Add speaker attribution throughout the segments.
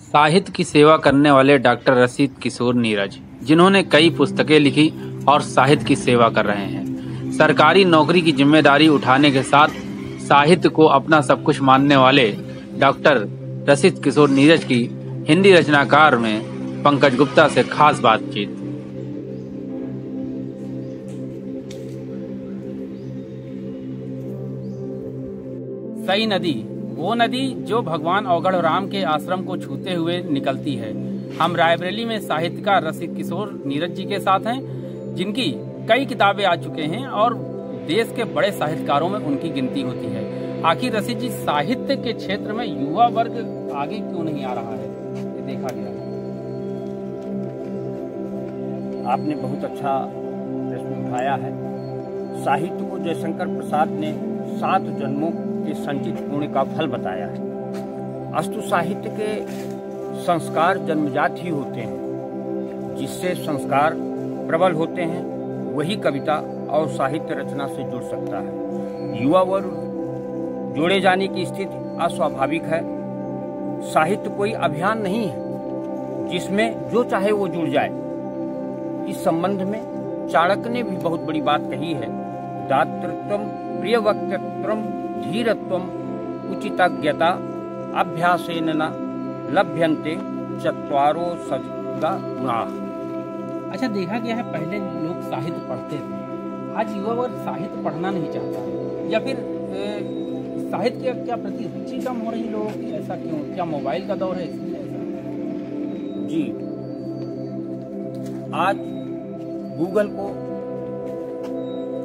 Speaker 1: साहित्य की सेवा करने वाले डॉक्टर रसिद किशोर नीरज, जिन्होंने कई पुस्तकें लिखी और साहित्य की सेवा कर रहे हैं। सरकारी नौकरी की जिम्मेदारी उठाने के साथ साहित्य को अपना सब कुछ मानने वाले डॉक्टर रसिद किशोर नीरज की हिंदी रचनाकार में पंकज गुप्ता से खास बातचीत। सई नदी, वो नदी जो भगवान औगड़ राम के आश्रम को छूते हुए निकलती है। हम रायबरेली में साहित्यकार रसिद किशोर नीरज जी के साथ हैं, जिनकी कई किताबें आ चुके हैं और देश के बड़े साहित्यकारों में उनकी गिनती होती है। आखिर रसिद जी, साहित्य के क्षेत्र में युवा वर्ग आगे क्यों नहीं आ रहा है, ये देखा गया है।
Speaker 2: आपने बहुत अच्छा प्रश्न उठाया है। साहित्य को जयशंकर प्रसाद ने 7 जन्मों के संचित पुण्य का फल बताया है। अस्तु साहित्य के संस्कार जन्मजात ही होते हैं। जिससे संस्कार प्रबल होते हैं वही कविता और साहित्य रचना से जुड़ सकता है। युवा वर्ग जोड़े जाने की स्थिति अस्वाभाविक है। साहित्य कोई अभियान नहीं है जिसमें जो चाहे वो जुड़ जाए। इस संबंध में चाणक्य ने भी बहुत बड़ी बात कही है। दातृत्वम प्रियवक्तृत्वम धीरत्वम उचितज्ञता अभ्यासेन न लभ्यन्ते चत्वारो सद्गा गुणाः।
Speaker 1: अच्छा, देखा गया है पहले लोग साहित्य पढ़ते थे, आज युवा वर्ग साहित्य पढ़ना नहीं चाहता है, या फिर साहित्य के क्या प्रति रुचि कम हो रही लोगों की। ऐसा क्यों? क्या मोबाइल का दौर है इसलिए ऐसा?
Speaker 2: जी, आज गूगल को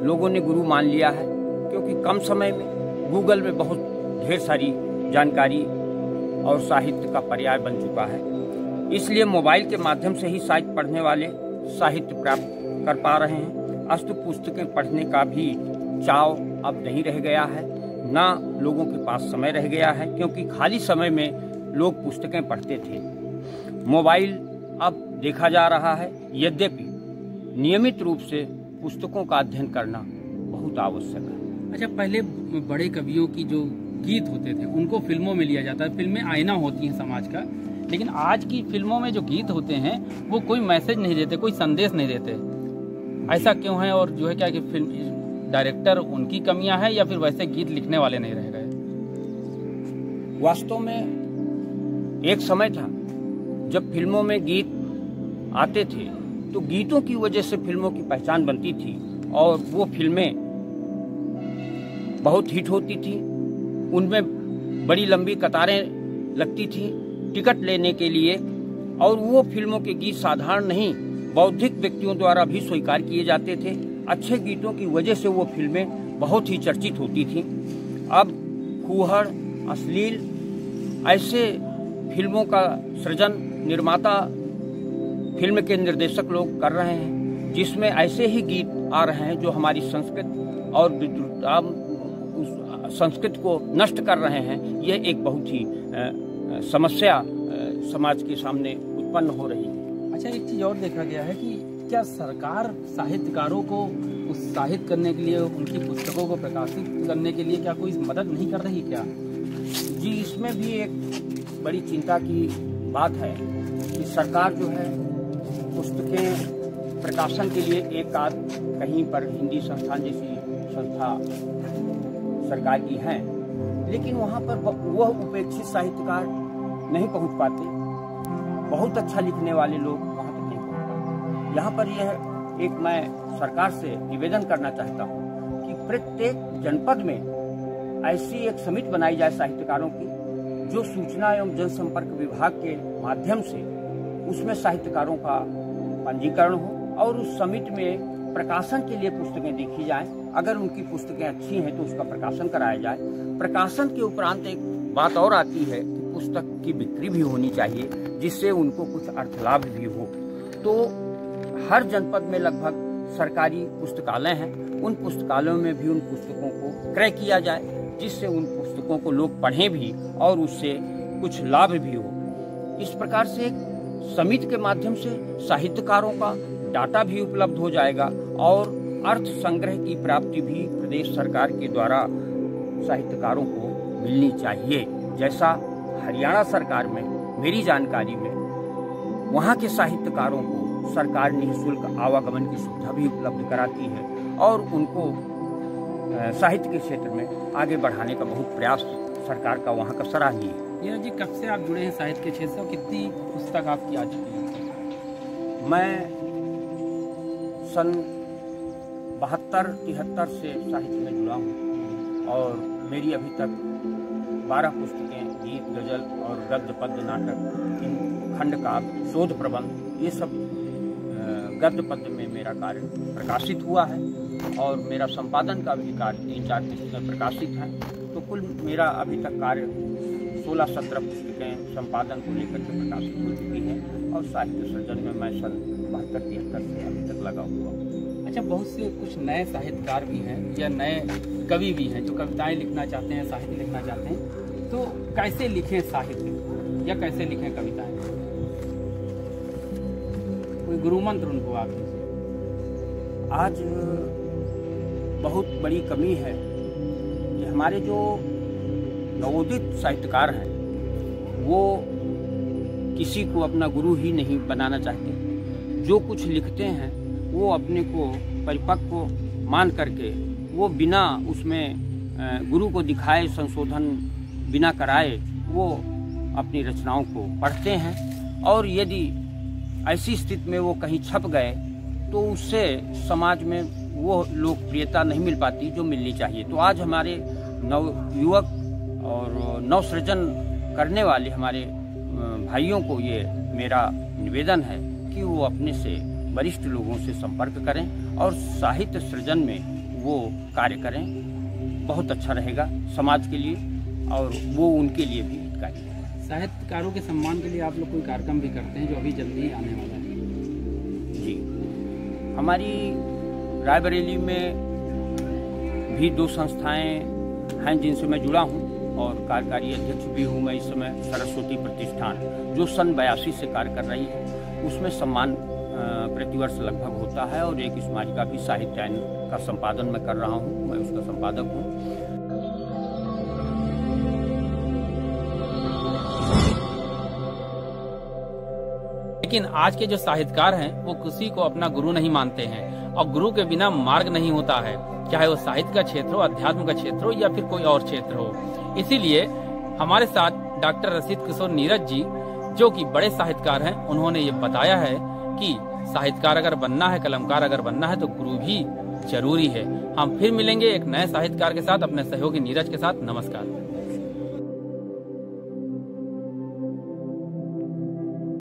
Speaker 2: लोगों ने गुरु मान लिया है, क्योंकि कम समय में गूगल में बहुत ढेर सारी जानकारी और साहित्य का पर्याय बन चुका है। इसलिए मोबाइल के माध्यम से ही साहित्य पढ़ने वाले साहित्य प्राप्त कर पा रहे हैं। अस्तु पुस्तकें पढ़ने का भी चाव अब नहीं रह गया है, ना लोगों के पास समय रह गया है, क्योंकि खाली समय में लोग पुस्तकें पढ़ते थे। मोबाइल अब देखा जा रहा है, यद्यपि नियमित रूप से पुस्तकों का अध्ययन करना बहुत आवश्यक है।
Speaker 1: अच्छा, पहले बड़े कवियों की जो गीत होते थे उनको फिल्मों में लिया जाता है, फिल्में आईना होती हैं समाज का, लेकिन आज की फिल्मों में जो गीत होते हैं वो कोई मैसेज नहीं देते, कोई संदेश नहीं देते। ऐसा क्यों है? और जो है क्या कि फिल्म डायरेक्टर उनकी कमियां हैं या फिर वैसे गीत लिखने वाले नहीं रह गए?
Speaker 2: वास्तव में एक समय था जब फिल्मों में गीत आते थे तो गीतों की वजह से फिल्मों की पहचान बनती थी और वो फिल्में बहुत हिट होती थी। उनमें बड़ी लंबी कतारें लगती थी टिकट लेने के लिए, और वो फिल्मों के गीत साधारण नहीं बौद्धिक व्यक्तियों द्वारा भी स्वीकार किए जाते थे। अच्छे गीतों की वजह से वो फिल्में बहुत ही चर्चित होती थीं। अब फूहड़, अश्लील ऐसे फिल्मों का सृजन निर्माता, फिल्म के निर्देशक लोग कर रहे हैं, जिसमें ऐसे ही गीत आ रहे हैं जो हमारी संस्कृति और संस्कृति को नष्ट कर रहे हैं। ये एक बहुत ही समस्या समाज के सामने उत्पन्न हो रही है।
Speaker 1: अच्छा, एक चीज और देखा गया है कि क्या सरकार साहित्यकारों को उत्साहित करने के लिए, उनकी पुस्तकों को प्रकाशित करने के लिए क्या कोई मदद नहीं कर रही क्या?
Speaker 2: जी, इसमें भी एक बड़ी चिंता की बात है कि सरकार जो है पुस्तकें प्रकाशन के लिए एक आध कहीं पर हिंदी संस्थान जैसी संस्था सरकार की हैं, लेकिन वहाँ पर वह उपेक्षित साहित्यकार नहीं पहुँच पाते। बहुत अच्छा लिखने वाले लोग वहाँ तक नहीं पहुँच पाते। यहाँ पर यह एक मैं सरकार से निवेदन करना चाहता हूँ कि प्रत्येक जनपद में ऐसी एक समिति बनाई जाए साहित्यकारों की, जो सूचना एवं जनसंपर्क विभाग के माध्यम से उसमें साहित्यकारों का पंजीकरण हो और उस समिति में प्रकाशन के लिए पुस्तकें देखी जाएं। अगर उनकी पुस्तकें अच्छी हैं तो उसका प्रकाशन कराया जाए। प्रकाशन के उपरांत एक बात और आती है कि पुस्तक की बिक्री भी होनी चाहिए, जिससे उनको कुछ अर्थलाभ भी हो। तो हर जनपद में लगभग सरकारी पुस्तकालय हैं, उन पुस्तकालयों में भी उन पुस्तकों को क्रय किया जाए, जिससे उन पुस्तकों को लोग पढ़ें भी और उससे कुछ लाभ भी हो। इस प्रकार से समिति के माध्यम से साहित्यकारों का डाटा भी उपलब्ध हो जाएगा और अर्थ संग्रह की प्राप्ति भी प्रदेश सरकार के द्वारा साहित्यकारों को मिलनी चाहिए, जैसा हरियाणा सरकार में मेरी जानकारी में वहाँ के साहित्यकारों को सरकार निःशुल्क आवागमन की सुविधा भी उपलब्ध कराती है और उनको साहित्य के क्षेत्र में आगे बढ़ाने का बहुत प्रयास सरकार का वहाँ का सराहनीय है।
Speaker 1: नीरज जी, कब से आप जुड़े हैं साहित्य के क्षेत्र से? कितनी पुस्तक आपकी आ चुकी है?
Speaker 2: मैं सन 72-73 से साहित्य में जुड़ा हूँ और मेरी अभी तक 12 पुस्तकें, गीत, गजल और गद्य, पद्य, नाटक, खंड काव्य, शोध प्रबंध, ये सब गद्य पद्य में मेरा कार्य प्रकाशित हुआ है और मेरा संपादन का भी कार्य 3-4 पुस्तकें प्रकाशित हैं। तो कुल मेरा अभी तक कार्य 16-17 पुस्तकें संपादन को लेकर के प्रकाशित हो चुकी हैं और साहित्य सृजन में मैं सन 72-73 से अभी तक लगा हुआ हूँ।
Speaker 1: अच्छा, बहुत से कुछ नए साहित्यकार भी हैं या नए कवि भी हैं जो कविताएं लिखना चाहते हैं, साहित्य लिखना चाहते हैं, तो कैसे लिखें साहित्य या कैसे लिखें कविताएं? कोई गुरु मंत्र उनको आप दीजिए।
Speaker 2: आज बहुत बड़ी कमी है कि हमारे जो नवोदित साहित्यकार हैं वो किसी को अपना गुरु ही नहीं बनाना चाहते। जो कुछ लिखते हैं वो अपने को परिपक्व मान करके वो बिना उसमें गुरु को दिखाए, संशोधन बिना कराए वो अपनी रचनाओं को पढ़ते हैं और यदि ऐसी स्थिति में वो कहीं छप गए तो उससे समाज में वो लोकप्रियता नहीं मिल पाती जो मिलनी चाहिए। तो आज हमारे नवयुवक और नवसृजन करने वाले हमारे भाइयों को ये मेरा निवेदन है कि वो अपने से वरिष्ठ लोगों से संपर्क करें और साहित्य सृजन में वो कार्य करें। बहुत अच्छा रहेगा समाज के लिए और वो उनके लिए भी हितकारी है।
Speaker 1: साहित्यकारों के सम्मान के लिए आप लोग कोई कार्यक्रम भी करते हैं जो अभी जल्दी आने वाला है?
Speaker 2: जी, हमारी रायबरेली में भी 2 संस्थाएं हैं जिनसे मैं जुड़ा हूं और कार्यकारी अध्यक्ष भी हूं मैं इस समय। सरस्वती प्रतिष्ठान जो सन 82 से कार्य कर रही है, उसमें सम्मान प्रतिवर्ष लगभग होता है और एक स्मारिका भी साहित्यायन का संपादन मैं कर रहा हूं, मैं उसका संपादक हूं।
Speaker 1: लेकिन आज के जो साहित्यकार हैं वो किसी को अपना गुरु नहीं मानते हैं और गुरु के बिना मार्ग नहीं होता है, चाहे वो साहित्य का क्षेत्र हो, अध्यात्म का क्षेत्र हो या फिर कोई और क्षेत्र हो। इसीलिए हमारे साथ डॉक्टर रसिक किशोर नीरज जी जो कि बड़े साहित्यकार हैं, उन्होंने ये बताया है कि साहित्यकार अगर बनना है, कलमकार अगर बनना है तो गुरु भी जरूरी है। हम फिर मिलेंगे एक नए साहित्यकार के साथ, अपने सहयोगी नीरज के साथ। नमस्कार।